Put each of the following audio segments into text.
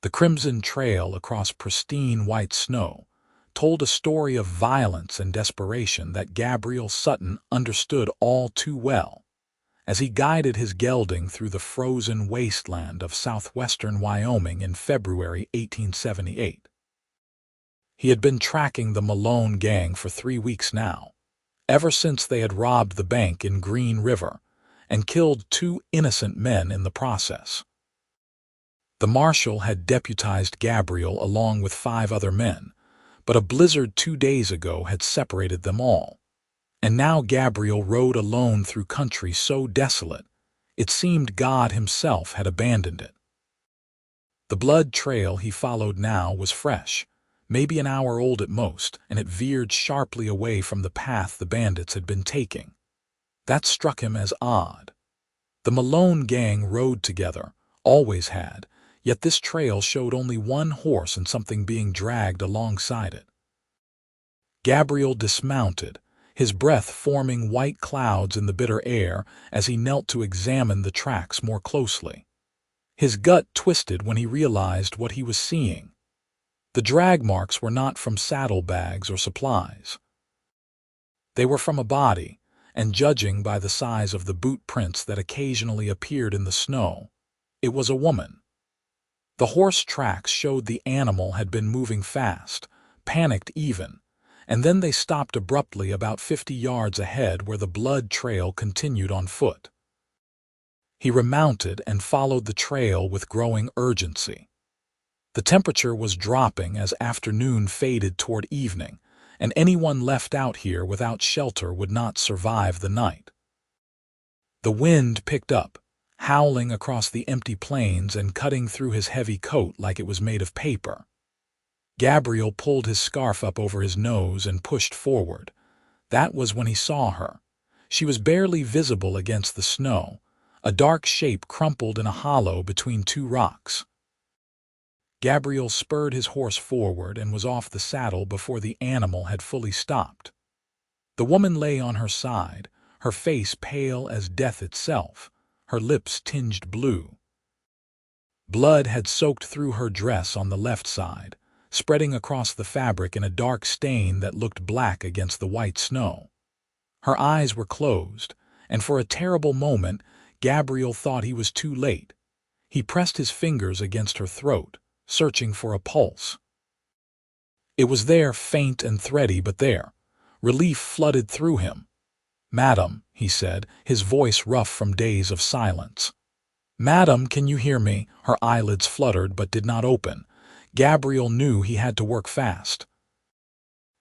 The crimson trail across pristine white snow told a story of violence and desperation that Gabriel Sutton understood all too well as he guided his gelding through the frozen wasteland of southwestern Wyoming in February 1878. He had been tracking the Malone gang for 3 weeks now, ever since they had robbed the bank in Green River and killed 2 innocent men in the process. The marshal had deputized Gabriel along with 5 other men, but a blizzard 2 days ago had separated them all. And now Gabriel rode alone through country so desolate, it seemed God himself had abandoned it. The blood trail he followed now was fresh, maybe an hour old at most, and it veered sharply away from the path the bandits had been taking. That struck him as odd. The Malone gang rode together, always had, yet this trail showed only one horse and something being dragged alongside it. Gabriel dismounted, his breath forming white clouds in the bitter air as he knelt to examine the tracks more closely. His gut twisted when he realized what he was seeing. The drag marks were not from saddlebags or supplies. They were from a body, and judging by the size of the boot prints that occasionally appeared in the snow, it was a woman. The horse tracks showed the animal had been moving fast, panicked even, and then they stopped abruptly about 50 yards ahead where the blood trail continued on foot. He remounted and followed the trail with growing urgency. The temperature was dropping as afternoon faded toward evening, and anyone left out here without shelter would not survive the night. The wind picked up, howling across the empty plains and cutting through his heavy coat like it was made of paper. Gabriel pulled his scarf up over his nose and pushed forward. That was when he saw her. She was barely visible against the snow, a dark shape crumpled in a hollow between 2 rocks. Gabriel spurred his horse forward and was off the saddle before the animal had fully stopped. The woman lay on her side, her face pale as death itself, her lips tinged blue. Blood had soaked through her dress on the left side, spreading across the fabric in a dark stain that looked black against the white snow. Her eyes were closed, and for a terrible moment, Gabriel thought he was too late. He pressed his fingers against her throat, searching for a pulse. It was there, faint and thready, but there. Relief flooded through him. "Madam," he said, his voice rough from days of silence. "Madam, can you hear me?" Her eyelids fluttered but did not open. Gabriel knew he had to work fast.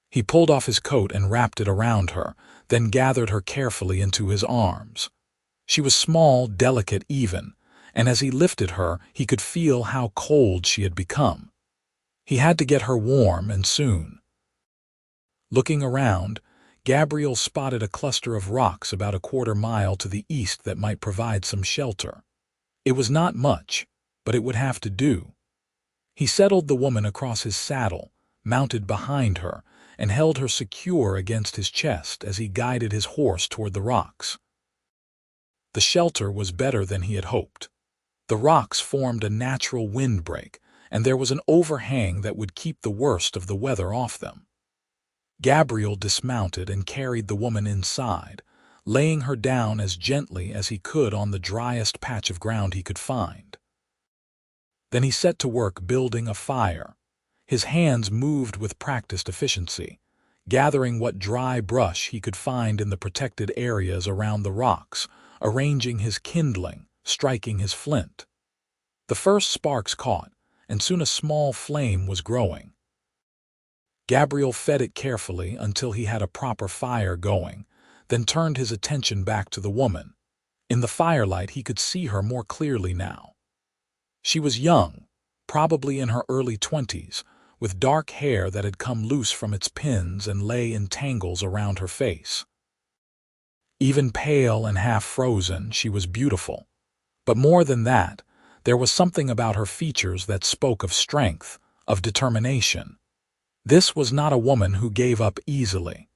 He pulled off his coat and wrapped it around her, then gathered her carefully into his arms. She was small, delicate even, and as he lifted her, he could feel how cold she had become. He had to get her warm, and soon. Looking around, Gabriel spotted a cluster of rocks about a quarter-mile to the east that might provide some shelter. It was not much, but it would have to do. He settled the woman across his saddle, mounted behind her, and held her secure against his chest as he guided his horse toward the rocks. The shelter was better than he had hoped. The rocks formed a natural windbreak, and there was an overhang that would keep the worst of the weather off them. Gabriel dismounted and carried the woman inside, laying her down as gently as he could on the driest patch of ground he could find. Then he set to work building a fire. His hands moved with practiced efficiency, gathering what dry brush he could find in the protected areas around the rocks, arranging his kindling, striking his flint. The first sparks caught, and soon a small flame was growing. Gabriel fed it carefully until he had a proper fire going, then turned his attention back to the woman. In the firelight he could see her more clearly now. She was young, probably in her early 20s, with dark hair that had come loose from its pins and lay in tangles around her face. Even pale and half-frozen, she was beautiful. But more than that, there was something about her features that spoke of strength, of determination. This was not a woman who gave up easily.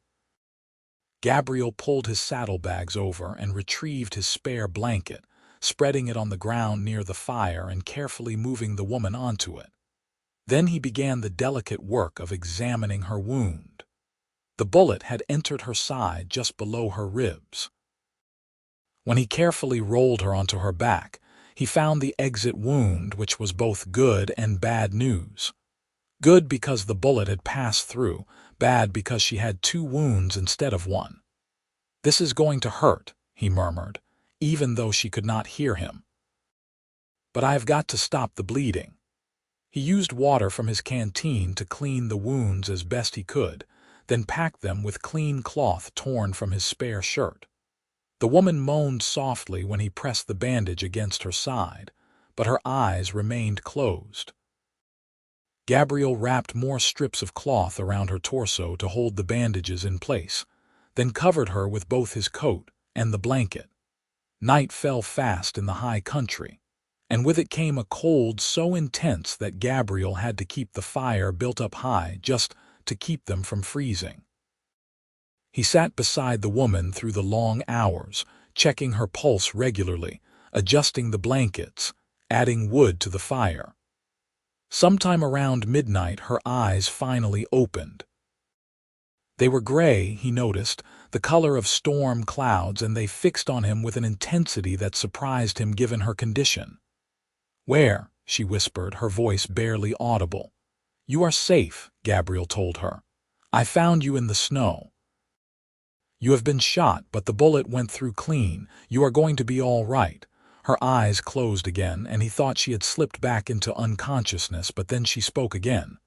Gabriel pulled his saddlebags over and retrieved his spare blanket, spreading it on the ground near the fire and carefully moving the woman onto it. Then he began the delicate work of examining her wound. The bullet had entered her side just below her ribs. When he carefully rolled her onto her back, he found the exit wound, which was both good and bad news. Good because the bullet had passed through, bad because she had 2 wounds instead of 1. "This is going to hurt," he murmured, even though she could not hear him. "But I have got to stop the bleeding." He used water from his canteen to clean the wounds as best he could, then packed them with clean cloth torn from his spare shirt. The woman moaned softly when he pressed the bandage against her side, but her eyes remained closed. Gabriel wrapped more strips of cloth around her torso to hold the bandages in place, then covered her with both his coat and the blanket. Night fell fast in the high country, and with it came a cold so intense that Gabriel had to keep the fire built up high just to keep them from freezing. He sat beside the woman through the long hours, checking her pulse regularly, adjusting the blankets, adding wood to the fire. Sometime around midnight, her eyes finally opened. They were gray, he noticed, the color of storm clouds, and they fixed on him with an intensity that surprised him given her condition. "Where?" she whispered, her voice barely audible. "You are safe," Gabriel told her. "I found you in the snow. You have been shot, but the bullet went through clean. You are going to be all right." Her eyes closed again, and he thought she had slipped back into unconsciousness, but then she spoke again.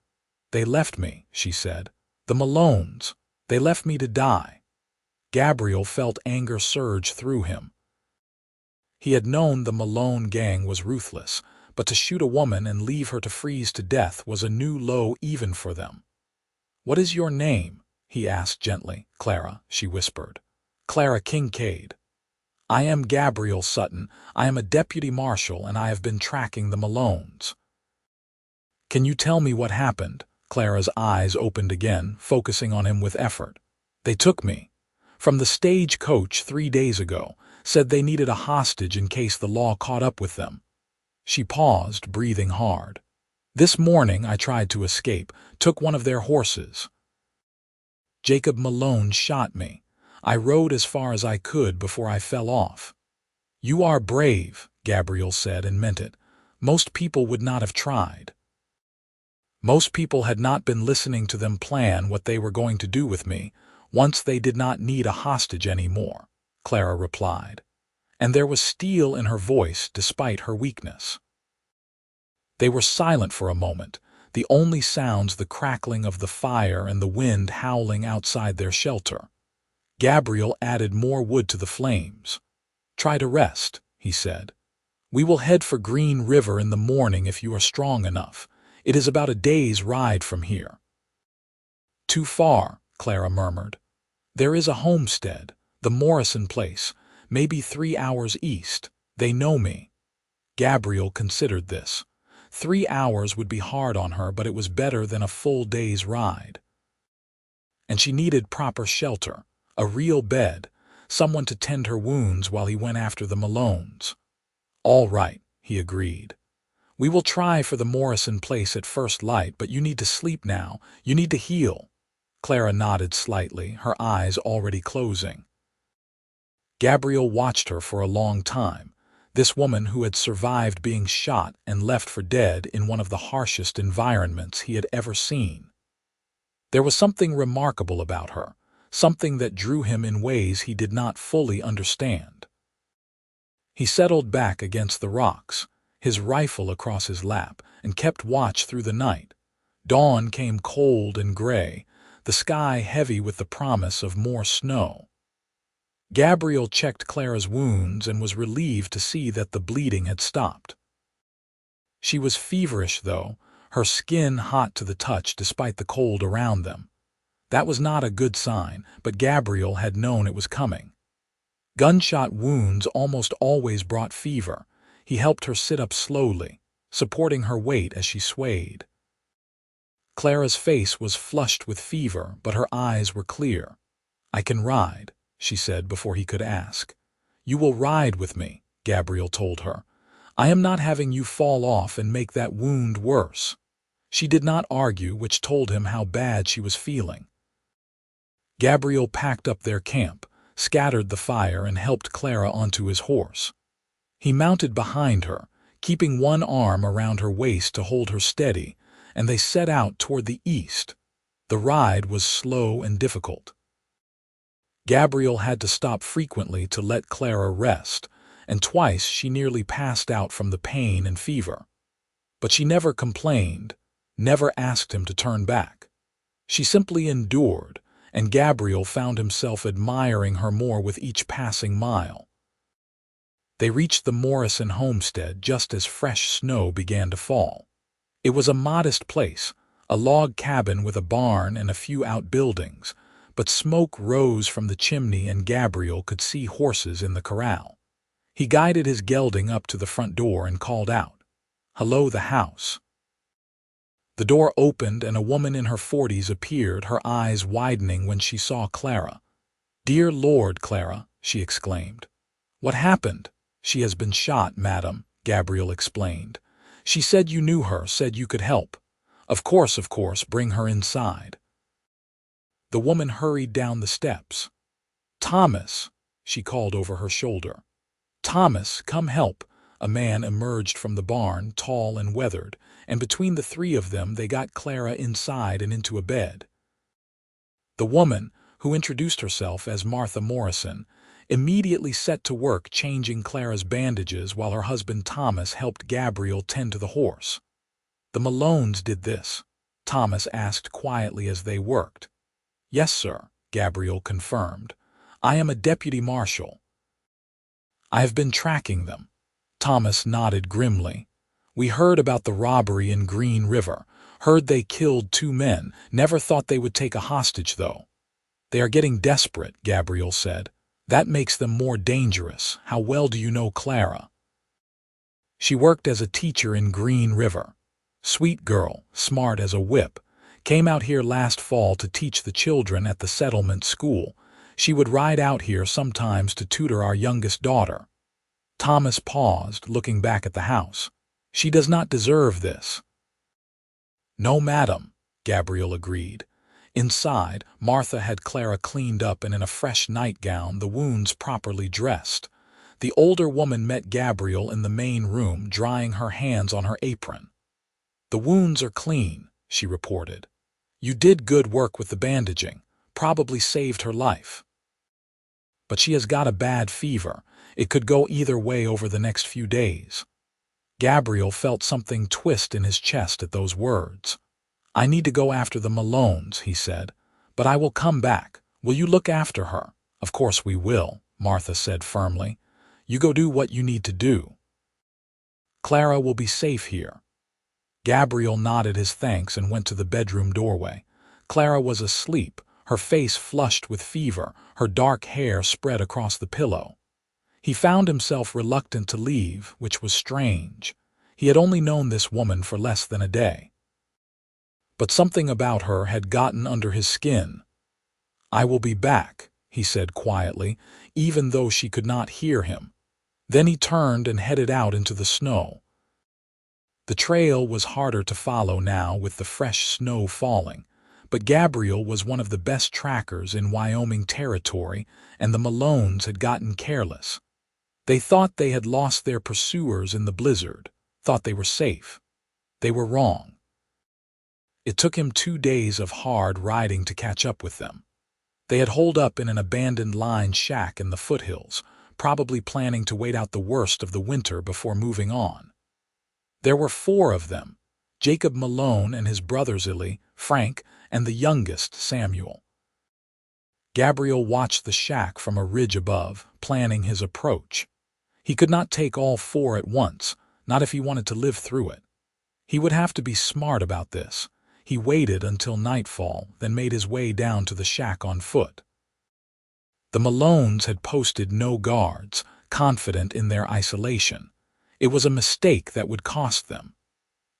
"They left me," she said. "The Malones. They left me to die." Gabriel felt anger surge through him. He had known the Malone gang was ruthless, but to shoot a woman and leave her to freeze to death was a new low even for them. "What is your name?" he asked gently. "Clara," she whispered. "Clara Kincaid." "I am Gabriel Sutton. I am a deputy marshal, and I have been tracking the Malones." "Can you tell me what happened?" Clara's eyes opened again, focusing on him with effort. "They took me from the stagecoach 3 days ago, said they needed a hostage in case the law caught up with them." She paused, breathing hard. "This morning I tried to escape, took one of their horses. Jacob Malone shot me. I rode as far as I could before I fell off." "You are brave," Gabriel said, and meant it. "Most people would not have tried." "Most people had not been listening to them plan what they were going to do with me, once they did not need a hostage anymore," Clara replied, and there was steel in her voice despite her weakness. They were silent for a moment, the only sounds the crackling of the fire and the wind howling outside their shelter. Gabriel added more wood to the flames. "Try to rest," he said. "We will head for Green River in the morning if you are strong enough. It is about a day's ride from here." "Too far," Clara murmured. "There is a homestead, the Morrison place, maybe 3 hours east. They know me." Gabriel considered this. 3 hours would be hard on her, but it was better than a full day's ride. And she needed proper shelter, a real bed, someone to tend her wounds while he went after the Malones. "All right," he agreed. "We will try for the Morrison place at first light, but you need to sleep now. You need to heal." Clara nodded slightly, her eyes already closing. Gabriel watched her for a long time, this woman who had survived being shot and left for dead in one of the harshest environments he had ever seen. There was something remarkable about her, something that drew him in ways he did not fully understand. He settled back against the rocks, his rifle across his lap, and kept watch through the night. Dawn came cold and gray, the sky heavy with the promise of more snow. Gabriel checked Clara's wounds and was relieved to see that the bleeding had stopped. She was feverish, though, her skin hot to the touch despite the cold around them. That was not a good sign, but Gabriel had known it was coming. Gunshot wounds almost always brought fever. He helped her sit up slowly, supporting her weight as she swayed. Clara's face was flushed with fever, but her eyes were clear. "I can ride," she said before he could ask. "You will ride with me," Gabriel told her. "I am not having you fall off and make that wound worse." She did not argue, which told him how bad she was feeling. Gabriel packed up their camp, scattered the fire, and helped Clara onto his horse. He mounted behind her, keeping one arm around her waist to hold her steady, and they set out toward the east. The ride was slow and difficult. Gabriel had to stop frequently to let Clara rest, and twice she nearly passed out from the pain and fever. But she never complained, never asked him to turn back. She simply endured, and Gabriel found himself admiring her more with each passing mile. They reached the Morrison homestead just as fresh snow began to fall. It was a modest place, a log cabin with a barn and a few outbuildings, but smoke rose from the chimney and Gabriel could see horses in the corral. He guided his gelding up to the front door and called out, "Hello, the house." The door opened and a woman in her 40s appeared, her eyes widening when she saw Clara. "Dear Lord, Clara," she exclaimed. "What happened?" "She has been shot, madam," Gabriel explained. "She said you knew her, said you could help." Of course, bring her inside." The woman hurried down the steps. "Thomas," she called over her shoulder. "Thomas, come help." A man emerged from the barn, tall and weathered, and between the three of them they got Clara inside and into a bed. The woman, who introduced herself as Martha Morrison, immediately set to work changing Clara's bandages while her husband Thomas helped Gabriel tend to the horse. "The Malones did this?" Thomas asked quietly as they worked. "Yes, sir," Gabriel confirmed. "I am a deputy marshal. I have been tracking them." Thomas nodded grimly. "We heard about the robbery in Green River, heard they killed 2 men, never thought they would take a hostage, though." "They are getting desperate," Gabriel said. "That makes them more dangerous. How well do you know Clara?" "She worked as a teacher in Green River. Sweet girl, smart as a whip. Came out here last fall to teach the children at the settlement school. She would ride out here sometimes to tutor our youngest daughter." Thomas paused, looking back at the house. "She does not deserve this." "No, madam," Gabriel agreed. Inside, Martha had Clara cleaned up and in a fresh nightgown, the wounds properly dressed. The older woman met Gabriel in the main room, drying her hands on her apron. "The wounds are clean," she reported. "You did good work with the bandaging, probably saved her life. But she has got a bad fever. It could go either way over the next few days." Gabriel felt something twist in his chest at those words. "I need to go after the Malones," he said, "but I will come back. Will you look after her?" "Of course we will," Martha said firmly. "You go do what you need to do. Clara will be safe here." Gabriel nodded his thanks and went to the bedroom doorway. Clara was asleep, her face flushed with fever, her dark hair spread across the pillow. He found himself reluctant to leave, which was strange. He had only known this woman for less than a day. But something about her had gotten under his skin. "I will be back," he said quietly, even though she could not hear him. Then he turned and headed out into the snow. The trail was harder to follow now with the fresh snow falling, but Gabriel was one of the best trackers in Wyoming territory, and the Malones had gotten careless. They thought they had lost their pursuers in the blizzard, thought they were safe. They were wrong. It took him 2 days of hard riding to catch up with them. They had holed up in an abandoned line shack in the foothills, probably planning to wait out the worst of the winter before moving on. There were 4 of them, Jacob Malone and his brothers Illy, Frank, and the youngest, Samuel. Gabriel watched the shack from a ridge above, planning his approach. He could not take all 4 at once, not if he wanted to live through it. He would have to be smart about this. He waited until nightfall, then made his way down to the shack on foot. The Malones had posted no guards, confident in their isolation. It was a mistake that would cost them.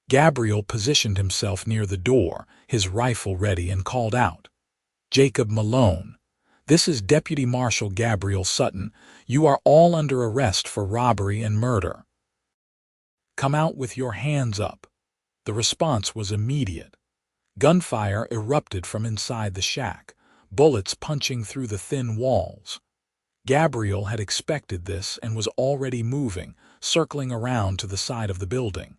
Gabriel positioned himself near the door, his rifle ready, and called out, "Jacob Malone, this is Deputy Marshal Gabriel Sutton. You are all under arrest for robbery and murder. Come out with your hands up." The response was immediate. Gunfire erupted from inside the shack, bullets punching through the thin walls. Gabriel had expected this and was already moving, circling around to the side of the building.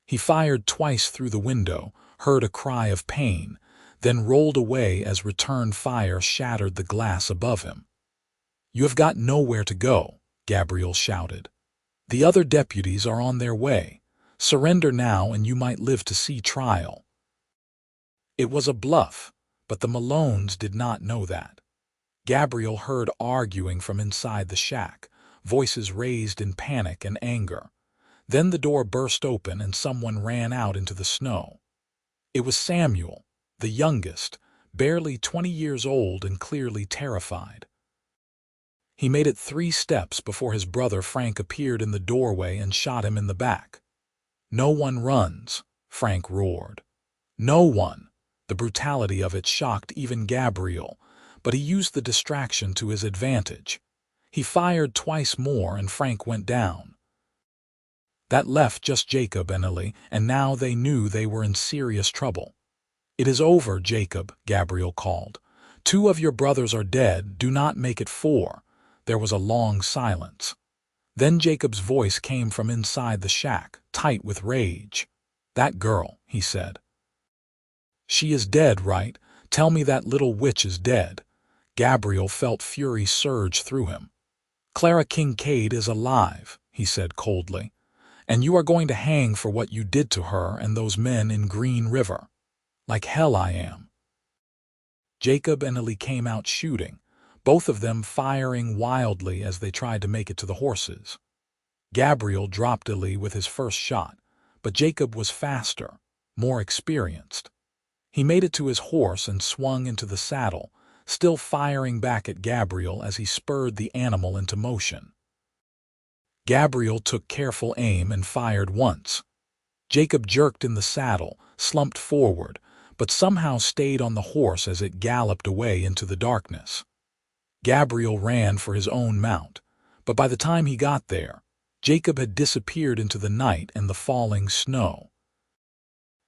He fired twice through the window, heard a cry of pain, then rolled away as return fire shattered the glass above him. "You have got nowhere to go," Gabriel shouted. "The other deputies are on their way. Surrender now and you might live to see trial." It was a bluff, but the Malones did not know that. Gabriel heard arguing from inside the shack, voices raised in panic and anger. Then the door burst open and someone ran out into the snow. It was Samuel, the youngest, barely 20 years old and clearly terrified. He made it 3 steps before his brother Frank appeared in the doorway and shot him in the back. "No one runs," Frank roared. "No one." The brutality of it shocked even Gabriel, but he used the distraction to his advantage. He fired twice more and Frank went down. That left just Jacob and Ellie, and now they knew they were in serious trouble. "It is over, Jacob," Gabriel called. "2 of your brothers are dead, do not make it 4. There was a long silence. Then Jacob's voice came from inside the shack, tight with rage. "That girl," he said. "She is dead, right? Tell me that little witch is dead." Gabriel felt fury surge through him. "Clara Kincaid is alive," he said coldly. "And you are going to hang for what you did to her and those men in Green River." "Like hell I am." Jacob and Ellie came out shooting, both of them firing wildly as they tried to make it to the horses. Gabriel dropped Ellie with his first shot, but Jacob was faster, more experienced. He made it to his horse and swung into the saddle, still firing back at Gabriel as he spurred the animal into motion. Gabriel took careful aim and fired once. Jacob jerked in the saddle, slumped forward, but somehow stayed on the horse as it galloped away into the darkness. Gabriel ran for his own mount, but by the time he got there, Jacob had disappeared into the night and the falling snow.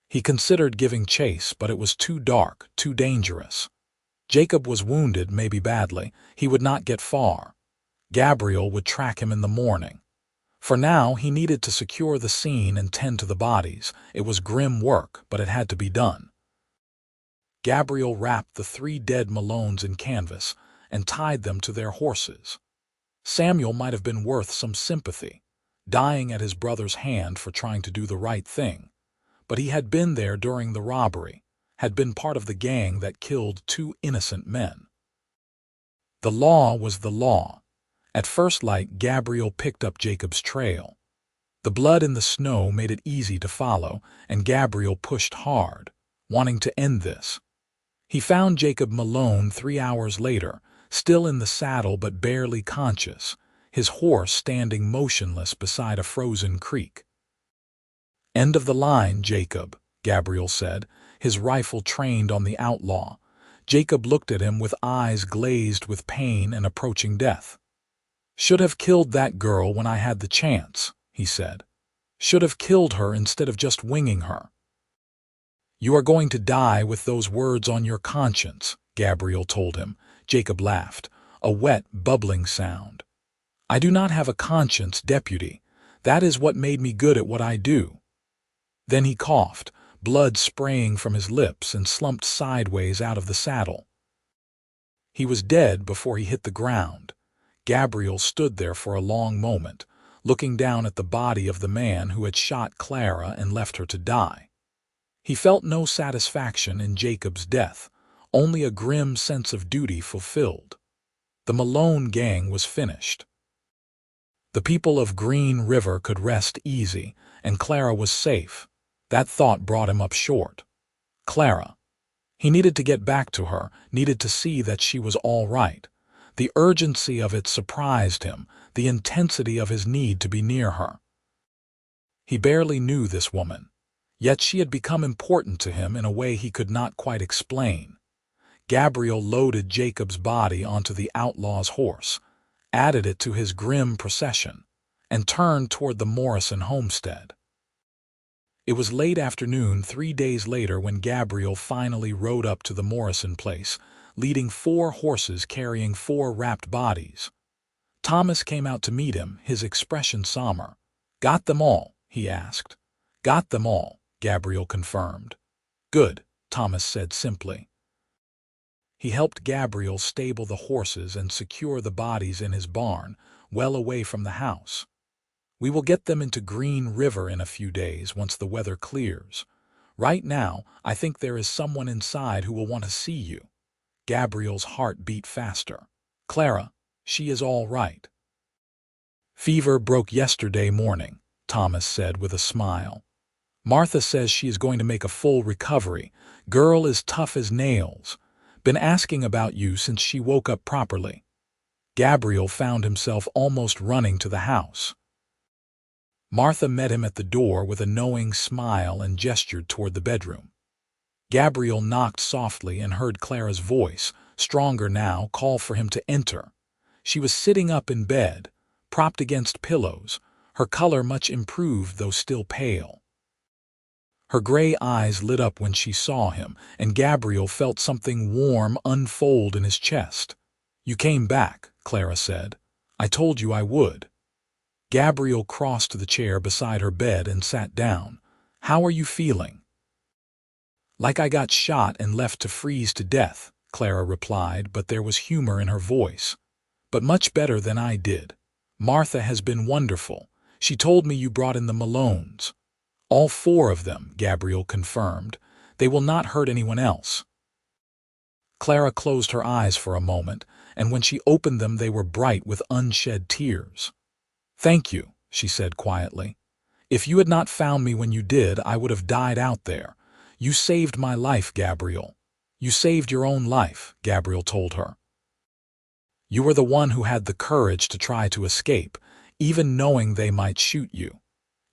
He considered giving chase, but it was too dark, too dangerous. Jacob was wounded, maybe badly. He would not get far. Gabriel would track him in the morning. For now, he needed to secure the scene and tend to the bodies. It was grim work, but it had to be done. Gabriel wrapped the 3 dead Malones in canvas and tied them to their horses. Samuel might have been worth some sympathy, dying at his brother's hand for trying to do the right thing. But he had been there during the robbery, had been part of the gang that killed 2 innocent men. The law was the law. At first light, Gabriel picked up Jacob's trail. The blood in the snow made it easy to follow, and Gabriel pushed hard, wanting to end this. He found Jacob Malone 3 hours later, still in the saddle but barely conscious, his horse standing motionless beside a frozen creek. "End of the line, Jacob," Gabriel said, his rifle trained on the outlaw. Jacob looked at him with eyes glazed with pain and approaching death. "Should have killed that girl when I had the chance," he said. "Should have killed her instead of just winging her." "You are going to die with those words on your conscience," Gabriel told him. Jacob laughed, a wet, bubbling sound. "I do not have a conscience, deputy. That is what made me good at what I do." Then he coughed, blood spraying from his lips, and slumped sideways out of the saddle. He was dead before he hit the ground. Gabriel stood there for a long moment, looking down at the body of the man who had shot Clara and left her to die. He felt no satisfaction in Jacob's death, only a grim sense of duty fulfilled. The Malone gang was finished. The people of Green River could rest easy, and Clara was safe. That thought brought him up short. Clara. He needed to get back to her, needed to see that she was all right. The urgency of it surprised him, the intensity of his need to be near her. He barely knew this woman, yet she had become important to him in a way he could not quite explain. Gabriel loaded Jacob's body onto the outlaw's horse, added it to his grim procession, and turned toward the Morrison homestead. It was late afternoon 3 days later when Gabriel finally rode up to the Morrison place, leading 4 horses carrying 4 wrapped bodies. Thomas came out to meet him, his expression somber. "Got them all?" he asked. "Got them all," Gabriel confirmed. "Good," Thomas said simply. He helped Gabriel stable the horses and secure the bodies in his barn, well away from the house. "We will get them into Green River in a few days once the weather clears. Right now, I think there is someone inside who will want to see you." Gabriel's heart beat faster. "Clara, she is all right." "Fever broke yesterday morning," Thomas said with a smile. "Martha says she is going to make a full recovery. Girl is tough as nails. Been asking about you since she woke up properly." Gabriel found himself almost running to the house. Martha met him at the door with a knowing smile and gestured toward the bedroom. Gabriel knocked softly and heard Clara's voice, stronger now, call for him to enter. She was sitting up in bed, propped against pillows, her color much improved though still pale. Her gray eyes lit up when she saw him, and Gabriel felt something warm unfold in his chest. "You came back," Clara said. "I told you I would." Gabriel crossed to the chair beside her bed and sat down. "How are you feeling?" "Like I got shot and left to freeze to death," Clara replied, but there was humor in her voice. "But much better than I did. Martha has been wonderful. She told me you brought in the Malones." "All 4 of them," Gabriel confirmed. "They will not hurt anyone else." Clara closed her eyes for a moment, and when she opened them they were bright with unshed tears. "Thank you," she said quietly. "If you had not found me when you did, I would have died out there. You saved my life, Gabriel." "You saved your own life," Gabriel told her. "You were the one who had the courage to try to escape, even knowing they might shoot you.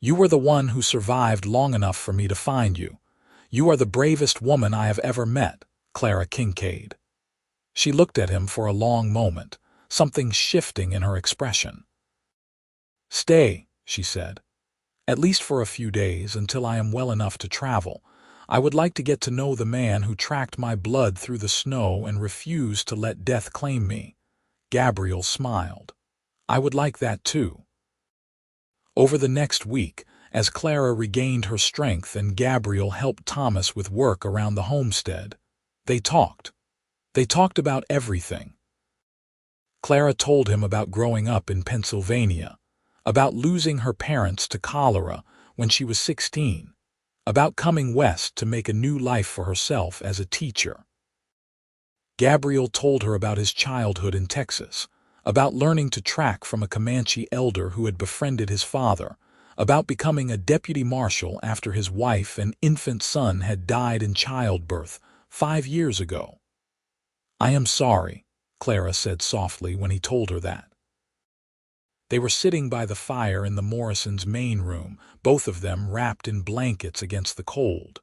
You were the one who survived long enough for me to find you. You are the bravest woman I have ever met, Clara Kincaid." She looked at him for a long moment, something shifting in her expression. "Stay," she said. "At least for a few days, until I am well enough to travel. I would like to get to know the man who tracked my blood through the snow and refused to let death claim me." Gabriel smiled. "I would like that too." Over the next week, as Clara regained her strength and Gabriel helped Thomas with work around the homestead, they talked. They talked about everything. Clara told him about growing up in Pennsylvania, about losing her parents to cholera when she was 16, about coming west to make a new life for herself as a teacher. Gabriel told her about his childhood in Texas, about learning to track from a Comanche elder who had befriended his father, about becoming a deputy marshal after his wife and infant son had died in childbirth 5 years ago. "I am sorry," Clara said softly when he told her that. They were sitting by the fire in the Morrisons' main room, both of them wrapped in blankets against the cold.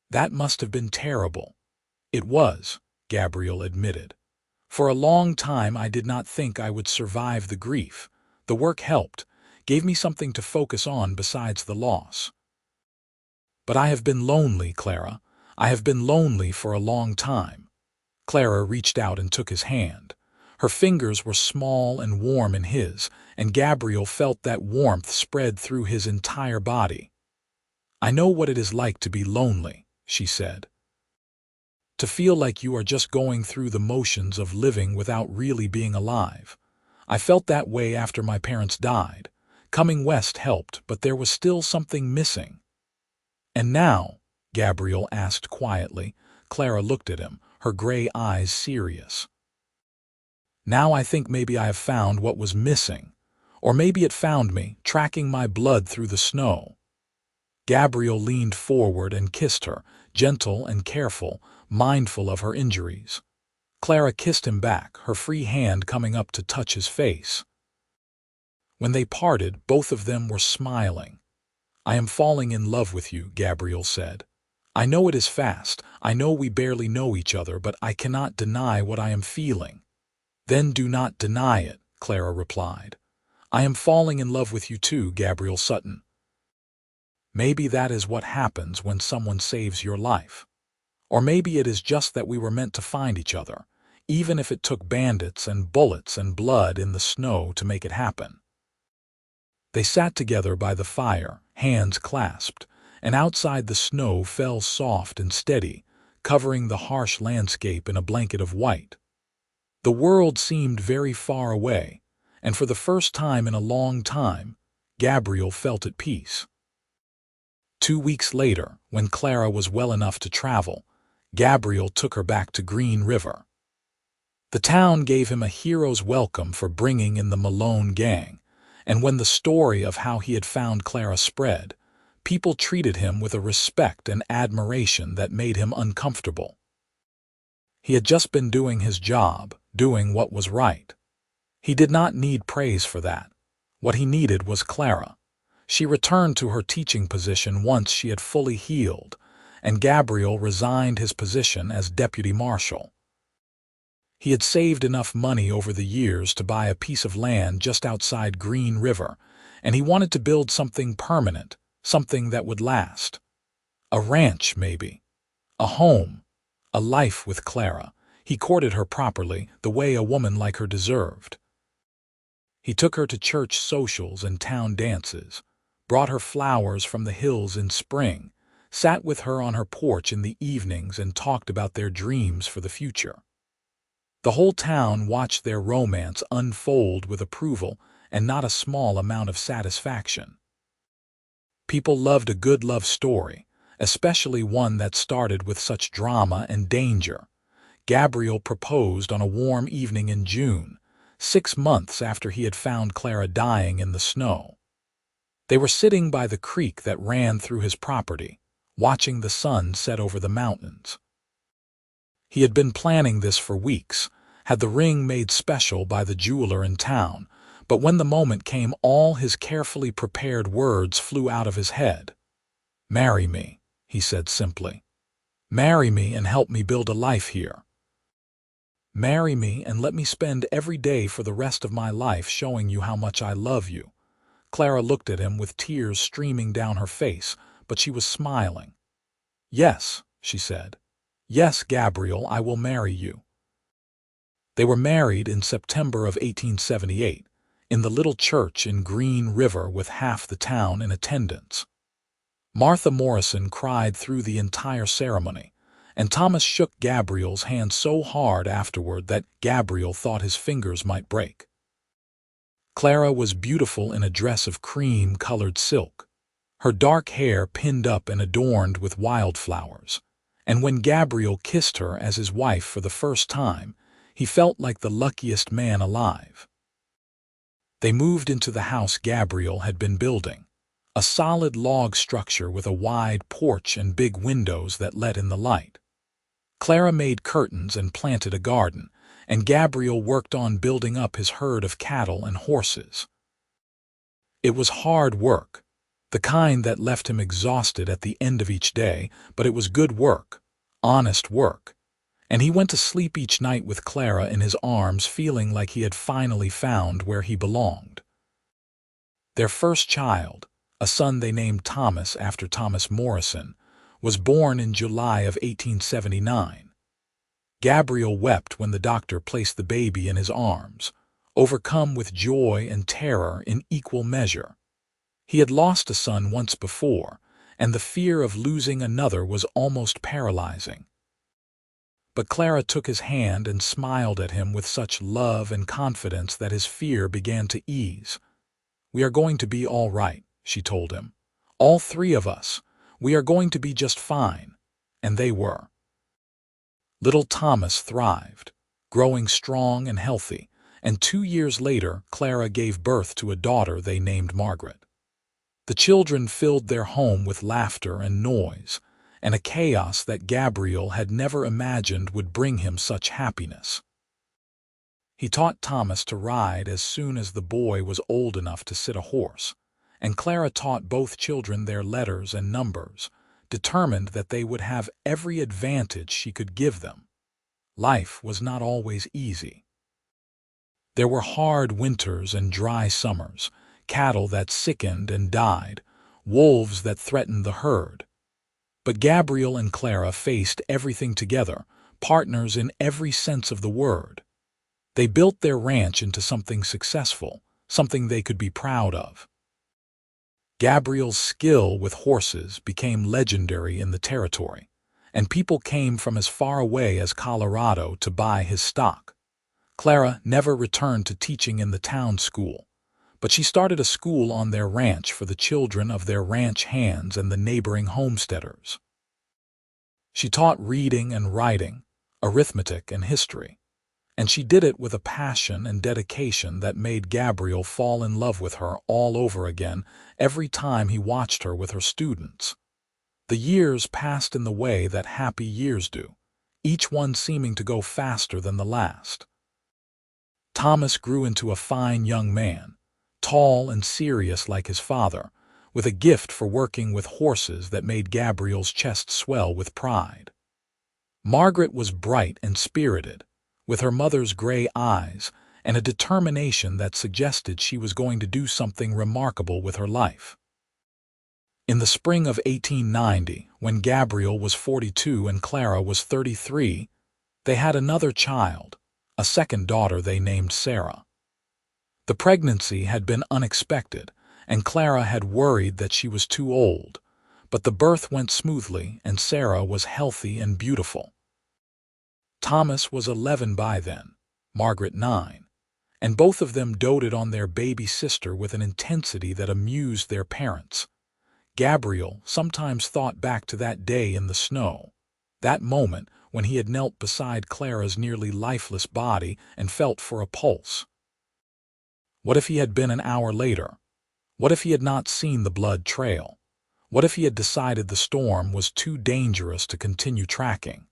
"That must have been terrible." "It was," Gabriel admitted. "For a long time I did not think I would survive the grief. The work helped, gave me something to focus on besides the loss. But I have been lonely, Clara. I have been lonely for a long time." Clara reached out and took his hand. Her fingers were small and warm in his, and Gabriel felt that warmth spread through his entire body. "I know what it is like to be lonely," she said. "To feel like you are just going through the motions of living without really being alive. I felt that way after my parents died. Coming west helped, but there was still something missing." "And now?" Gabriel asked quietly. Clara looked at him, her gray eyes serious. "Now I think maybe I have found what was missing. Or maybe it found me, tracking my blood through the snow." Gabriel leaned forward and kissed her, gentle and careful, mindful of her injuries. Clara kissed him back, her free hand coming up to touch his face. When they parted, both of them were smiling. "I am falling in love with you," Gabriel said. "I know it is fast, I know we barely know each other, but I cannot deny what I am feeling." "Then do not deny it," Clara replied. "I am falling in love with you too, Gabriel Sutton." Maybe that is what happens when someone saves your life. Or maybe it is just that we were meant to find each other, even if it took bandits and bullets and blood in the snow to make it happen. They sat together by the fire, hands clasped, and outside the snow fell soft and steady, covering the harsh landscape in a blanket of white. The world seemed very far away, and for the first time in a long time, Gabriel felt at peace. 2 weeks later, when Clara was well enough to travel, Gabriel took her back to Green River. The town gave him a hero's welcome for bringing in the Malone gang, and when the story of how he had found Clara spread, people treated him with a respect and admiration that made him uncomfortable. He had just been doing his job, doing what was right. He did not need praise for that. What he needed was Clara. She returned to her teaching position once she had fully healed, and Gabriel resigned his position as deputy marshal. He had saved enough money over the years to buy a piece of land just outside Green River, and he wanted to build something permanent, something that would last. A ranch, maybe. A home. A life with Clara. He courted her properly, the way a woman like her deserved. He took her to church socials and town dances, brought her flowers from the hills in spring, sat with her on her porch in the evenings and talked about their dreams for the future. The whole town watched their romance unfold with approval and not a small amount of satisfaction. People loved a good love story, especially one that started with such drama and danger. Gabriel proposed on a warm evening in June, 6 months after he had found Clara dying in the snow. They were sitting by the creek that ran through his property, watching the sun set over the mountains. He had been planning this for weeks, had the ring made special by the jeweler in town, but when the moment came, all his carefully prepared words flew out of his head. "Marry me," he said simply. "Marry me and help me build a life here. Marry me and let me spend every day for the rest of my life showing you how much I love you." Clara looked at him with tears streaming down her face, but she was smiling. "Yes," she said. "Yes, Gabriel, I will marry you." They were married in September of 1878, in the little church in Green River with half the town in attendance. Martha Morrison cried through the entire ceremony, and Thomas shook Gabriel's hand so hard afterward that Gabriel thought his fingers might break. Clara was beautiful in a dress of cream-colored silk, her dark hair pinned up and adorned with wildflowers, and when Gabriel kissed her as his wife for the first time, he felt like the luckiest man alive. They moved into the house Gabriel had been building, a solid log structure with a wide porch and big windows that let in the light. Clara made curtains and planted a garden, and Gabriel worked on building up his herd of cattle and horses. It was hard work, the kind that left him exhausted at the end of each day, but it was good work, honest work, and he went to sleep each night with Clara in his arms feeling like he had finally found where he belonged. Their first child, a son they named Thomas after Thomas Morrison, was born in July of 1879. Gabriel wept when the doctor placed the baby in his arms, overcome with joy and terror in equal measure. He had lost a son once before, and the fear of losing another was almost paralyzing. But Clara took his hand and smiled at him with such love and confidence that his fear began to ease. "We are going to be all right," she told him. "All three of us. We are going to be just fine." And they were. Little Thomas thrived, growing strong and healthy, and 2 years later Clara gave birth to a daughter they named Margaret. The children filled their home with laughter and noise, and a chaos that Gabriel had never imagined would bring him such happiness. He taught Thomas to ride as soon as the boy was old enough to sit a horse, and Clara taught both children their letters and numbers, determined that they would have every advantage she could give them. Life was not always easy. There were hard winters and dry summers, cattle that sickened and died, wolves that threatened the herd. But Gabriel and Clara faced everything together, partners in every sense of the word. They built their ranch into something successful, something they could be proud of. Gabriel's skill with horses became legendary in the territory, and people came from as far away as Colorado to buy his stock. Clara never returned to teaching in the town school, but she started a school on their ranch for the children of their ranch hands and the neighboring homesteaders. She taught reading and writing, arithmetic and history, and she did it with a passion and dedication that made Gabriel fall in love with her all over again every time he watched her with her students. The years passed in the way that happy years do, each one seeming to go faster than the last. Thomas grew into a fine young man, tall and serious like his father, with a gift for working with horses that made Gabriel's chest swell with pride. Margaret was bright and spirited, with her mother's gray eyes and a determination that suggested she was going to do something remarkable with her life. In the spring of 1890, when Gabriel was 42 and Clara was 33, they had another child, a second daughter they named Sarah. The pregnancy had been unexpected, and Clara had worried that she was too old, but the birth went smoothly and Sarah was healthy and beautiful. Thomas was 11 by then, Margaret 9, and both of them doted on their baby sister with an intensity that amused their parents. Gabriel sometimes thought back to that day in the snow, that moment when he had knelt beside Clara's nearly lifeless body and felt for a pulse. What if he had been an hour later? What if he had not seen the blood trail? What if he had decided the storm was too dangerous to continue tracking?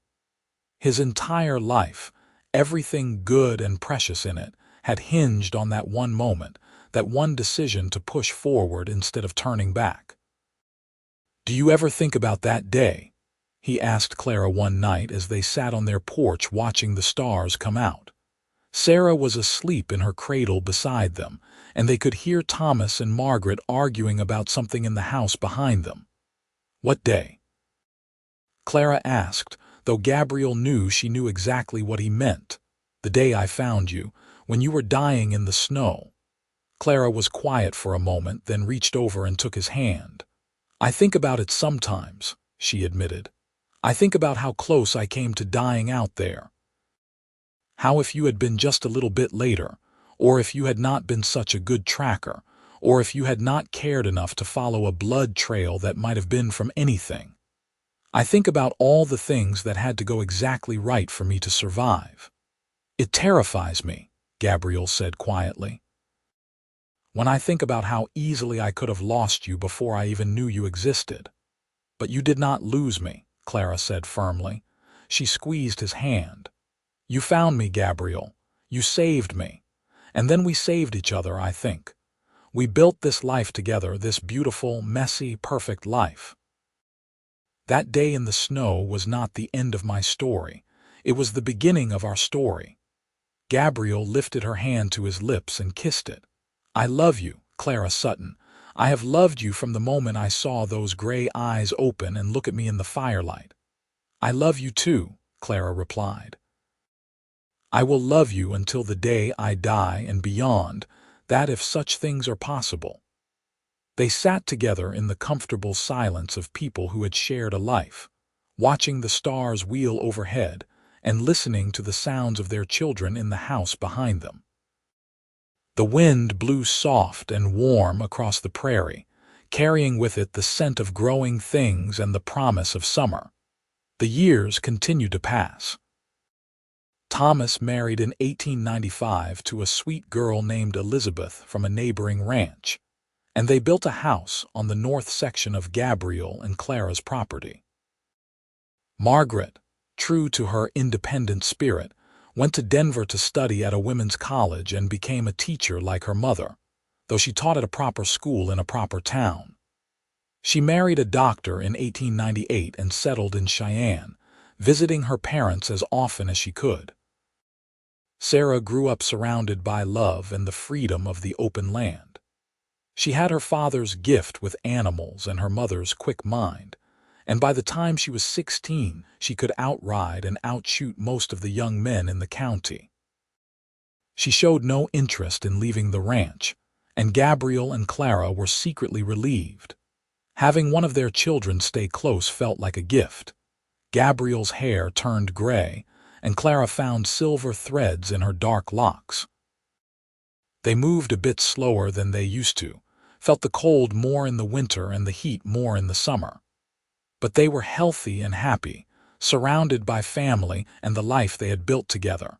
His entire life, everything good and precious in it, had hinged on that one moment, that one decision to push forward instead of turning back. "Do you ever think about that day?" he asked Clara one night as they sat on their porch watching the stars come out. Sarah was asleep in her cradle beside them, and they could hear Thomas and Margaret arguing about something in the house behind them. "What day?" Clara asked, though Gabriel knew she knew exactly what he meant. "The day I found you, when you were dying in the snow." Clara was quiet for a moment, then reached over and took his hand. "I think about it sometimes," she admitted. "I think about how close I came to dying out there. How if you had been just a little bit later, or if you had not been such a good tracker, or if you had not cared enough to follow a blood trail that might have been from anything. I think about all the things that had to go exactly right for me to survive. It terrifies me," Gabriel said quietly. "When I think about how easily I could have lost you before I even knew you existed." "But you did not lose me," Clara said firmly. She squeezed his hand. "You found me, Gabriel. You saved me. And then we saved each other, I think. We built this life together, this beautiful, messy, perfect life. That day in the snow was not the end of my story. It was the beginning of our story." Gabriel lifted her hand to his lips and kissed it. "I love you, Clara Sutton. I have loved you from the moment I saw those gray eyes open and look at me in the firelight." "I love you too," Clara replied. "I will love you until the day I die and beyond, that if such things are possible." They sat together in the comfortable silence of people who had shared a life, watching the stars wheel overhead and listening to the sounds of their children in the house behind them. The wind blew soft and warm across the prairie, carrying with it the scent of growing things and the promise of summer. The years continued to pass. Thomas married in 1895 to a sweet girl named Elizabeth from a neighboring ranch, and they built a house on the north section of Gabriel and Clara's property. Margaret, true to her independent spirit, went to Denver to study at a women's college and became a teacher like her mother, though she taught at a proper school in a proper town. She married a doctor in 1898 and settled in Cheyenne, visiting her parents as often as she could. Sarah grew up surrounded by love and the freedom of the open land. She had her father's gift with animals and her mother's quick mind, and by the time she was 16, she could outride and outshoot most of the young men in the county. She showed no interest in leaving the ranch, and Gabriel and Clara were secretly relieved. Having one of their children stay close felt like a gift. Gabriel's hair turned gray, and Clara found silver threads in her dark locks. They moved a bit slower than they used to, felt the cold more in the winter and the heat more in the summer. But they were healthy and happy, surrounded by family and the life they had built together.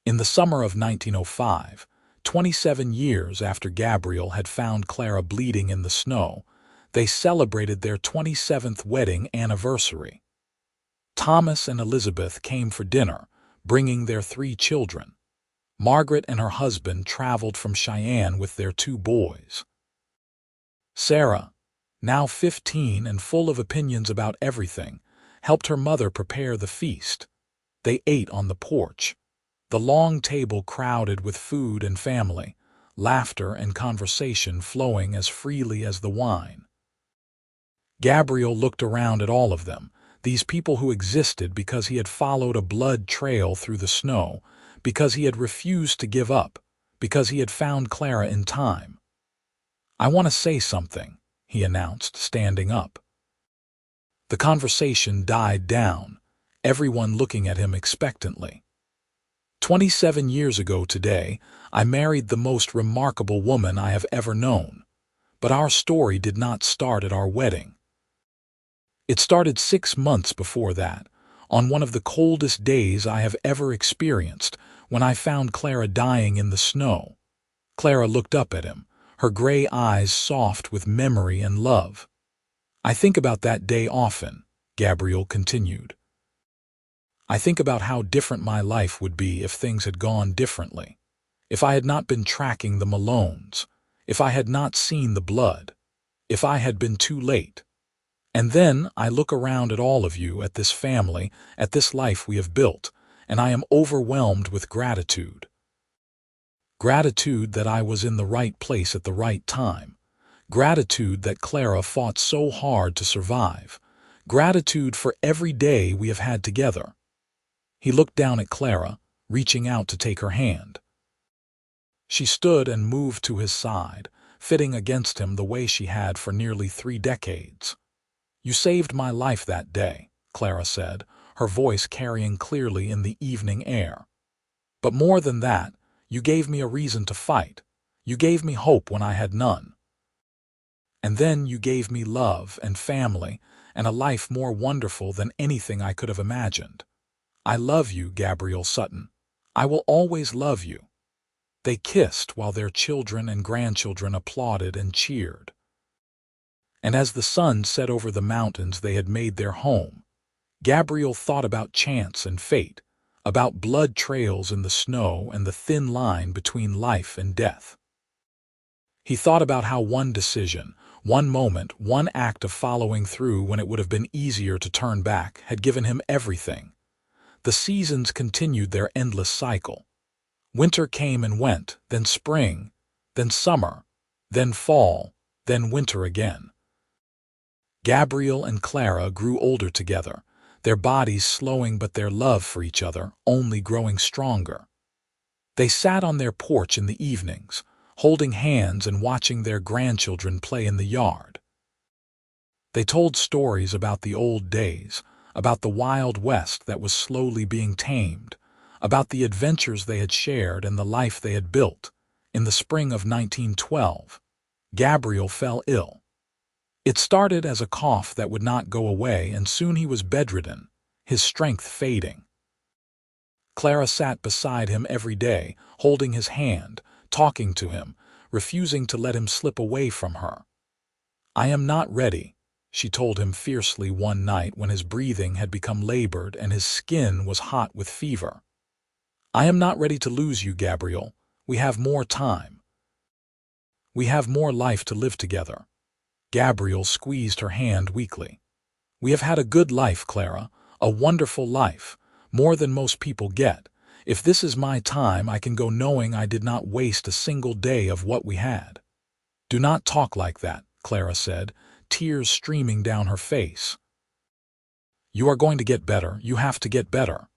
In the summer of 1905, 27 years after Gabriel had found Clara bleeding in the snow, they celebrated their 27th wedding anniversary. Thomas and Elizabeth came for dinner, bringing their 3 children. Margaret and her husband traveled from Cheyenne with their 2 boys. Sarah, now 15 and full of opinions about everything, helped her mother prepare the feast. They ate on the porch, the long table crowded with food and family, laughter and conversation flowing as freely as the wine. Gabriel looked around at all of them, these people who existed because he had followed a blood trail through the snow, because he had refused to give up, because he had found Clara in time. "I want to say something," he announced, standing up. The conversation died down, everyone looking at him expectantly. 27 years ago today, I married the most remarkable woman I have ever known, but our story did not start at our wedding. It started 6 months before that, on one of the coldest days I have ever experienced, when I found Clara dying in the snow. Clara looked up at him, her gray eyes soft with memory and love. "I think about that day often," Gabriel continued. "I think about how different my life would be if things had gone differently, if I had not been tracking the Malones, if I had not seen the blood, if I had been too late. And then I look around at all of you, at this family, at this life we have built, and I am overwhelmed with gratitude. Gratitude that I was in the right place at the right time. Gratitude that Clara fought so hard to survive. Gratitude for every day we have had together." He looked down at Clara, reaching out to take her hand. She stood and moved to his side, fitting against him the way she had for nearly 3 decades. "You saved my life that day," Clara said, her voice carrying clearly in the evening air. "But more than that, you gave me a reason to fight. You gave me hope when I had none. And then you gave me love and family and a life more wonderful than anything I could have imagined. I love you, Gabriel Sutton. I will always love you." They kissed while their children and grandchildren applauded and cheered. And as the sun set over the mountains they had made their home, Gabriel thought about chance and fate, about blood trails in the snow and the thin line between life and death. He thought about how one decision, one moment, one act of following through when it would have been easier to turn back had given him everything. The seasons continued their endless cycle. Winter came and went, then spring, then summer, then fall, then winter again. Gabriel and Clara grew older together, their bodies slowing but their love for each other only growing stronger. They sat on their porch in the evenings, holding hands and watching their grandchildren play in the yard. They told stories about the old days, about the Wild West that was slowly being tamed, about the adventures they had shared and the life they had built. In the spring of 1912, Gabriel fell ill. It started as a cough that would not go away, and soon he was bedridden, his strength fading. Clara sat beside him every day, holding his hand, talking to him, refusing to let him slip away from her. "I am not ready," she told him fiercely one night when his breathing had become labored and his skin was hot with fever. "I am not ready to lose you, Gabriel. We have more time. We have more life to live together." Gabriel squeezed her hand weakly. "We have had a good life, Clara, a wonderful life, more than most people get. If this is my time, I can go knowing I did not waste a single day of what we had." Do not talk like that, Clara said, tears streaming down her face. You are going to get better. You have to get better.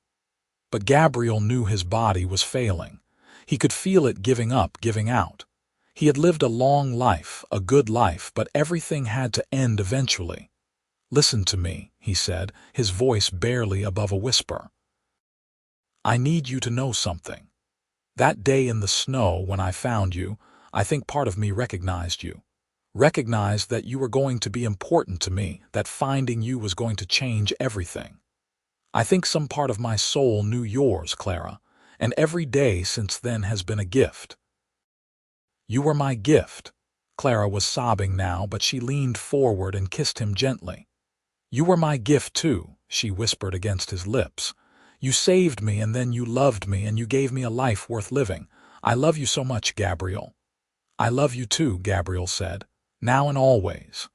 But Gabriel knew his body was failing. He could feel it giving up, giving out. He had lived a long life, a good life, but everything had to end eventually. Listen to me, he said, his voice barely above a whisper. I need you to know something. That day in the snow when I found you, I think part of me recognized you. Recognized that you were going to be important to me, that finding you was going to change everything. I think some part of my soul knew yours, Clara, and every day since then has been a gift. You were my gift. Clara was sobbing now, but she leaned forward and kissed him gently. You were my gift too, she whispered against his lips. You saved me and then you loved me and you gave me a life worth living. I love you so much, Gabriel. I love you too, Gabriel said, now and always.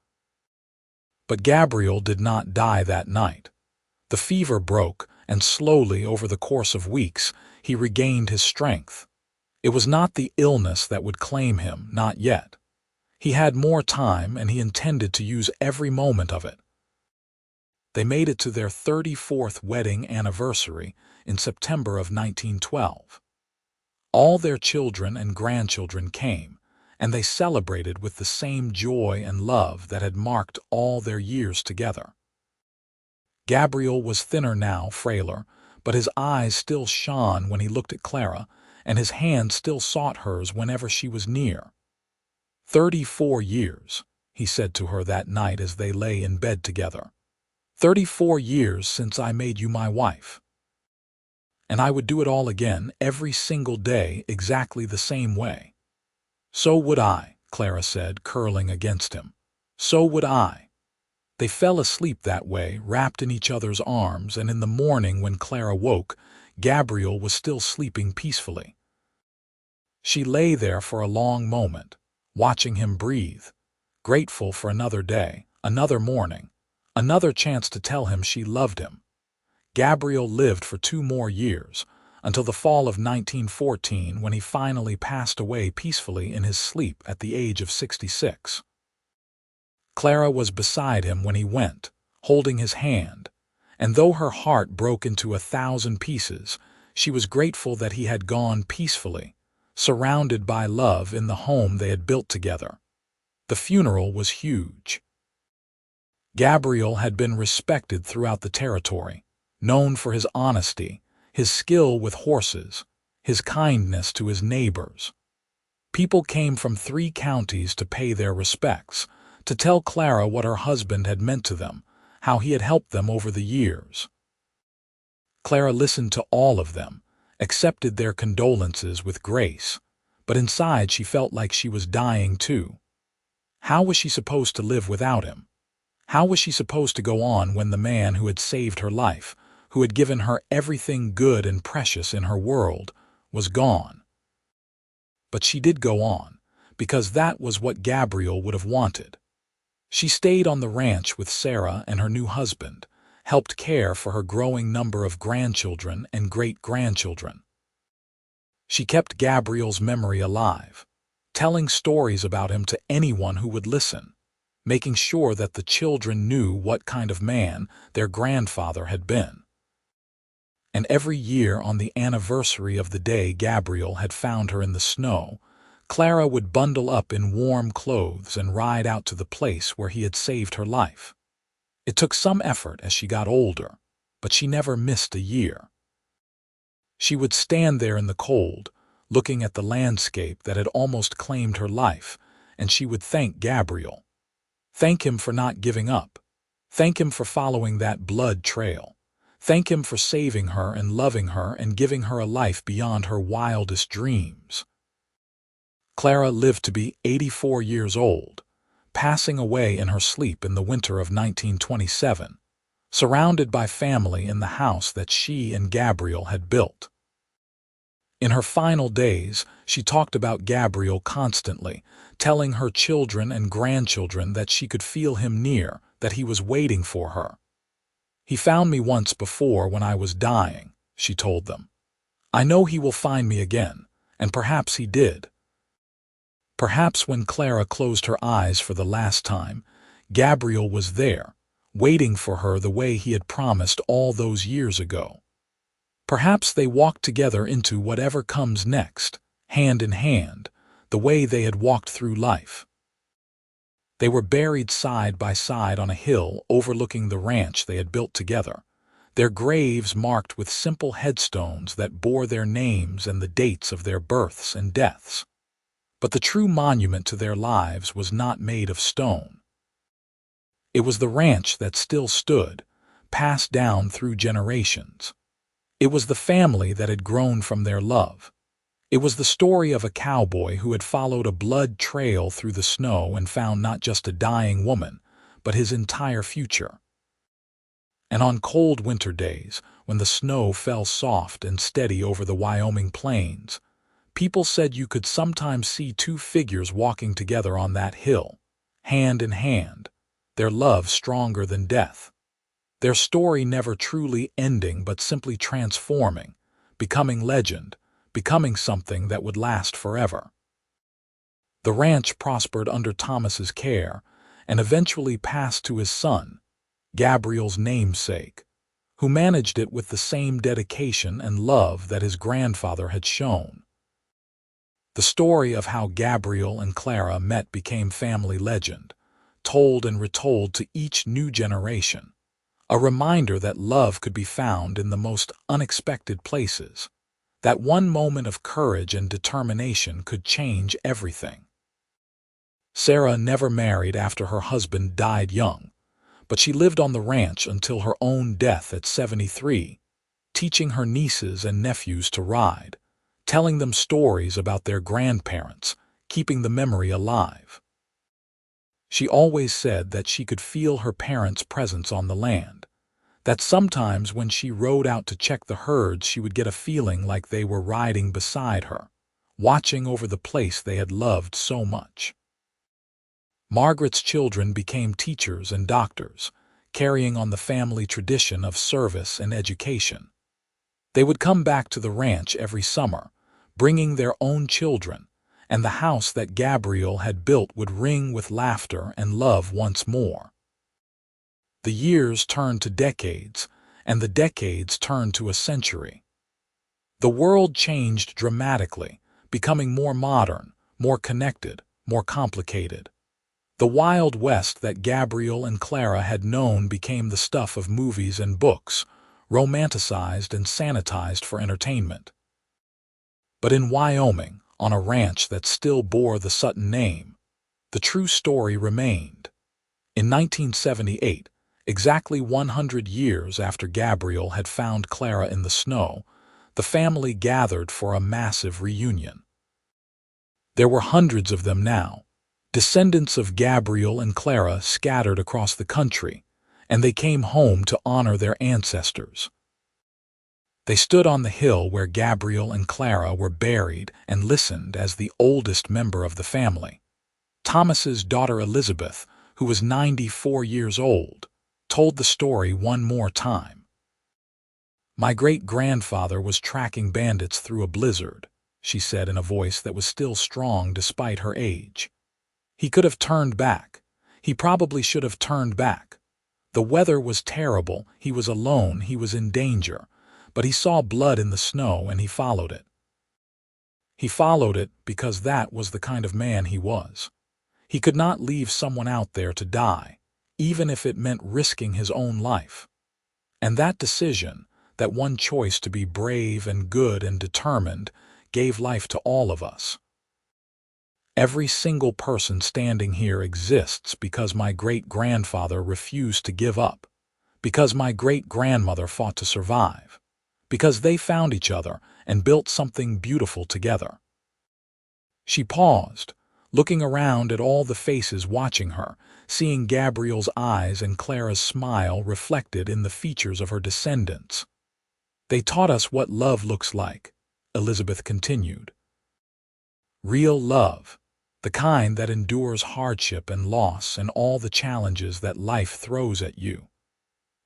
But Gabriel did not die that night. The fever broke, and slowly over the course of weeks, he regained his strength. It was not the illness that would claim him, not yet. He had more time and he intended to use every moment of it. They made it to their 34th wedding anniversary in September of 1912. All their children and grandchildren came, and they celebrated with the same joy and love that had marked all their years together. Gabriel was thinner now, frailer, but his eyes still shone when he looked at Clara, and his hand still sought hers whenever she was near. 34 years, he said to her that night as they lay in bed together. 34 years since I made you my wife. And I would do it all again, every single day, exactly the same way. So would I, Clara said, curling against him. So would I. They fell asleep that way, wrapped in each other's arms, and in the morning when Clara woke, Gabriel was still sleeping peacefully. She lay there for a long moment, watching him breathe, grateful for another day, another morning, another chance to tell him she loved him. Gabriel lived for 2 more years, until the fall of 1914 when he finally passed away peacefully in his sleep at the age of 66. Clara was beside him when he went, holding his hand, and though her heart broke into 1,000 pieces, she was grateful that he had gone peacefully, surrounded by love in the home they had built together. The funeral was huge. Gabriel had been respected throughout the territory, known for his honesty, his skill with horses, his kindness to his neighbors. People came from 3 counties to pay their respects, to tell Clara what her husband had meant to them, how he had helped them over the years. Clara listened to all of them, accepted their condolences with grace, but inside she felt like she was dying too. How was she supposed to live without him? How was she supposed to go on when the man who had saved her life, who had given her everything good and precious in her world, was gone? But she did go on, because that was what Gabriel would have wanted. She stayed on the ranch with Sarah and her new husband, helped care for her growing number of grandchildren and great-grandchildren. She kept Gabriel's memory alive, telling stories about him to anyone who would listen, making sure that the children knew what kind of man their grandfather had been. And every year on the anniversary of the day Gabriel had found her in the snow, Clara would bundle up in warm clothes and ride out to the place where he had saved her life. It took some effort as she got older, but she never missed a year. She would stand there in the cold, looking at the landscape that had almost claimed her life, and she would thank Gabriel. Thank him for not giving up. Thank him for following that blood trail. Thank him for saving her and loving her and giving her a life beyond her wildest dreams. Clara lived to be 84 years old, passing away in her sleep in the winter of 1927, surrounded by family in the house that she and Gabriel had built. In her final days, she talked about Gabriel constantly, telling her children and grandchildren that she could feel him near, that he was waiting for her. He found me once before when I was dying, she told them. I know he will find me again, and perhaps he did. Perhaps when Clara closed her eyes for the last time, Gabriel was there, waiting for her the way he had promised all those years ago. Perhaps they walked together into whatever comes next, hand in hand, the way they had walked through life. They were buried side by side on a hill overlooking the ranch they had built together, their graves marked with simple headstones that bore their names and the dates of their births and deaths. But the true monument to their lives was not made of stone. It was the ranch that still stood, passed down through generations. It was the family that had grown from their love. It was the story of a cowboy who had followed a blood trail through the snow and found not just a dying woman, but his entire future. And on cold winter days, when the snow fell soft and steady over the Wyoming plains, people said you could sometimes see two figures walking together on that hill, hand in hand, their love stronger than death. Their story never truly ending but simply transforming, becoming legend, becoming something that would last forever. The ranch prospered under Thomas's care and eventually passed to his son, Gabriel's namesake, who managed it with the same dedication and love that his grandfather had shown. The story of how Gabriel and Clara met became family legend, told and retold to each new generation, a reminder that love could be found in the most unexpected places, that one moment of courage and determination could change everything. Sarah never married after her husband died young, but she lived on the ranch until her own death at 73, teaching her nieces and nephews to ride, telling them stories about their grandparents, keeping the memory alive. She always said that she could feel her parents' presence on the land, that sometimes when she rode out to check the herds she would get a feeling like they were riding beside her, watching over the place they had loved so much. Margaret's children became teachers and doctors, carrying on the family tradition of service and education. They would come back to the ranch every summer, bringing their own children, and the house that Gabriel had built would ring with laughter and love once more. The years turned to decades, and the decades turned to a century. The world changed dramatically, becoming more modern, more connected, more complicated. The Wild West that Gabriel and Clara had known became the stuff of movies and books, romanticized and sanitized for entertainment. But in Wyoming, on a ranch that still bore the Sutton name, the true story remained. In 1978, exactly 100 years after Gabriel had found Clara in the snow, the family gathered for a massive reunion. There were hundreds of them now, descendants of Gabriel and Clara scattered across the country, and they came home to honor their ancestors. They stood on the hill where Gabriel and Clara were buried and listened as the oldest member of the family, Thomas's daughter Elizabeth, who was 94 years old, told the story one more time. "My great-grandfather was tracking bandits through a blizzard," she said in a voice that was still strong despite her age. "He could have turned back. He probably should have turned back. The weather was terrible, he was alone, he was in danger, but he saw blood in the snow and he followed it. He followed it because that was the kind of man he was. He could not leave someone out there to die, even if it meant risking his own life. And that decision, that one choice to be brave and good and determined, gave life to all of us. Every single person standing here exists because my great-grandfather refused to give up, because my great-grandmother fought to survive, because they found each other and built something beautiful together." She paused, looking around at all the faces watching her, seeing Gabriel's eyes and Clara's smile reflected in the features of her descendants. "They taught us what love looks like," Elizabeth continued. "Real love, the kind that endures hardship and loss and all the challenges that life throws at you.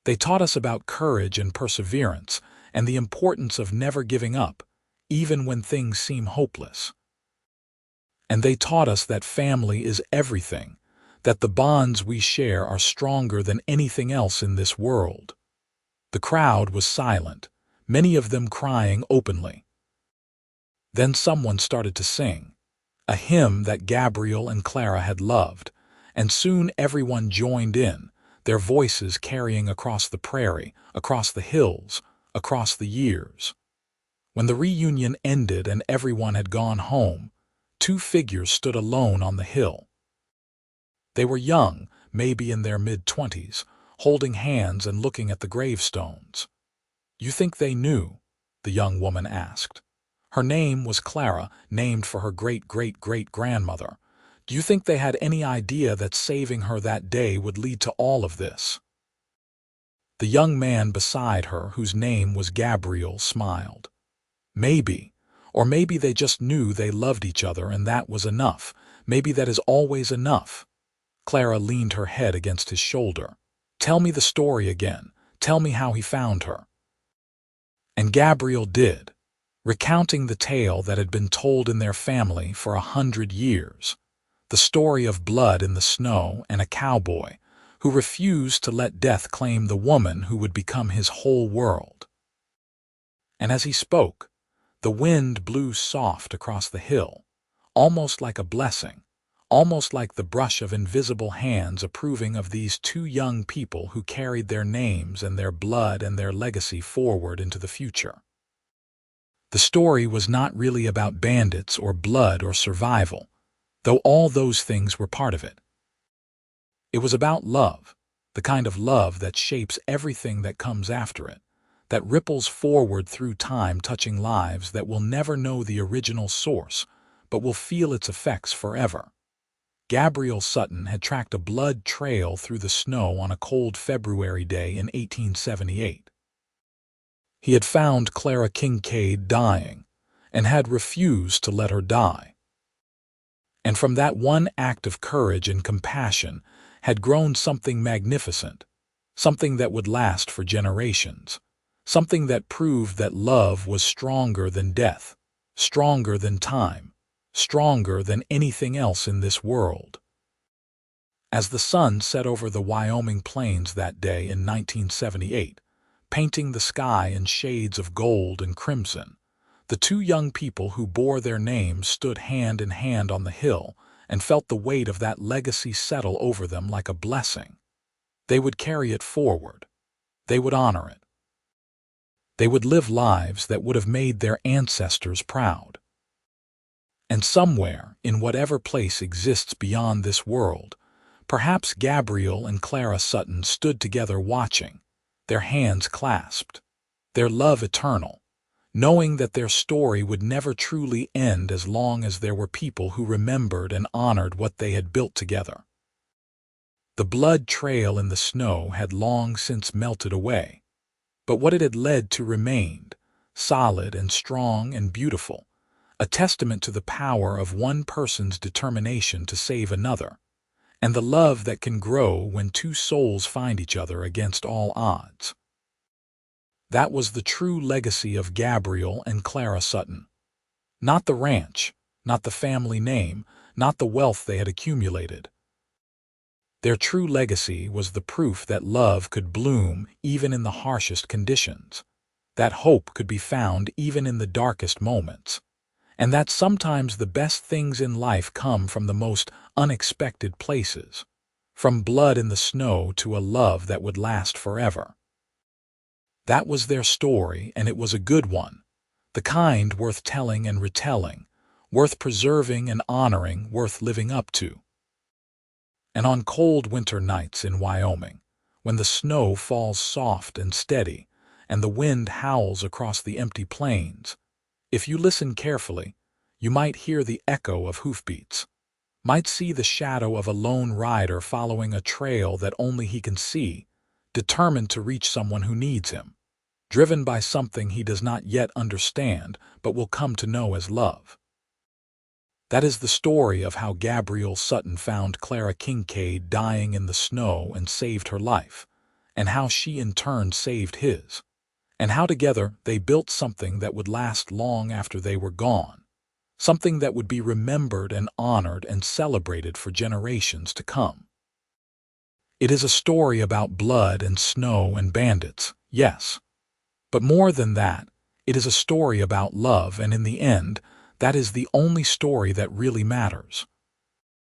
They taught us about courage and perseverance and the importance of never giving up, even when things seem hopeless." And they taught us that family is everything, that the bonds we share are stronger than anything else in this world. The crowd was silent, many of them crying openly. Then someone started to sing, a hymn that Gabriel and Clara had loved, and soon everyone joined in, their voices carrying across the prairie, across the hills, across the years. When the reunion ended and everyone had gone home, two figures stood alone on the hill. They were young, maybe in their mid-20s, holding hands and looking at the gravestones. "You think they knew?" the young woman asked. Her name was Clara, named for her great-great-great-grandmother. "Do you think they had any idea that saving her that day would lead to all of this?" The young man beside her, whose name was Gabriel, smiled. "Maybe. Or maybe they just knew they loved each other and that was enough. Maybe that is always enough." Clara leaned her head against his shoulder. "Tell me the story again. Tell me how he found her." And Gabriel did, recounting the tale that had been told in their family for 100 years. The story of blood in the snow and a cowboy who refused to let death claim the woman who would become his whole world. And as he spoke, the wind blew soft across the hill, almost like a blessing, almost like the brush of invisible hands approving of these two young people who carried their names and their blood and their legacy forward into the future. The story was not really about bandits or blood or survival, though all those things were part of it. It was about love, the kind of love that shapes everything that comes after it, that ripples forward through time, touching lives that will never know the original source, but will feel its effects forever. Gabriel Sutton had tracked a blood trail through the snow on a cold February day in 1878. He had found Clara Kincaid dying, and had refused to let her die. And from that one act of courage and compassion had grown something magnificent, something that would last for generations, something that proved that love was stronger than death, stronger than time, stronger than anything else in this world. As the sun set over the Wyoming plains that day in 1978, painting the sky in shades of gold and crimson, the two young people who bore their names stood hand in hand on the hill and felt the weight of that legacy settle over them like a blessing. They would carry it forward. They would honor it. They would live lives that would have made their ancestors proud. And somewhere, in whatever place exists beyond this world, perhaps Gabriel and Clara Sutton stood together watching, their hands clasped, their love eternal, knowing that their story would never truly end as long as there were people who remembered and honored what they had built together. The blood trail in the snow had long since melted away, but what it had led to remained, solid and strong and beautiful, a testament to the power of one person's determination to save another, and the love that can grow when two souls find each other against all odds. That was the true legacy of Gabriel and Clara Sutton. Not the ranch, not the family name, not the wealth they had accumulated. Their true legacy was the proof that love could bloom even in the harshest conditions, that hope could be found even in the darkest moments, and that sometimes the best things in life come from the most unexpected places, from blood in the snow to a love that would last forever. That was their story, and it was a good one, the kind worth telling and retelling, worth preserving and honoring, worth living up to. And on cold winter nights in Wyoming, when the snow falls soft and steady, and the wind howls across the empty plains, if you listen carefully, you might hear the echo of hoofbeats, might see the shadow of a lone rider following a trail that only he can see, determined to reach someone who needs him, driven by something he does not yet understand but will come to know as love. That is the story of how Gabriel Sutton found Clara Kincaid dying in the snow and saved her life, and how she in turn saved his, and how together they built something that would last long after they were gone, something that would be remembered and honored and celebrated for generations to come. It is a story about blood and snow and bandits, yes. But more than that, it is a story about love, and in the end, that is the only story that really matters.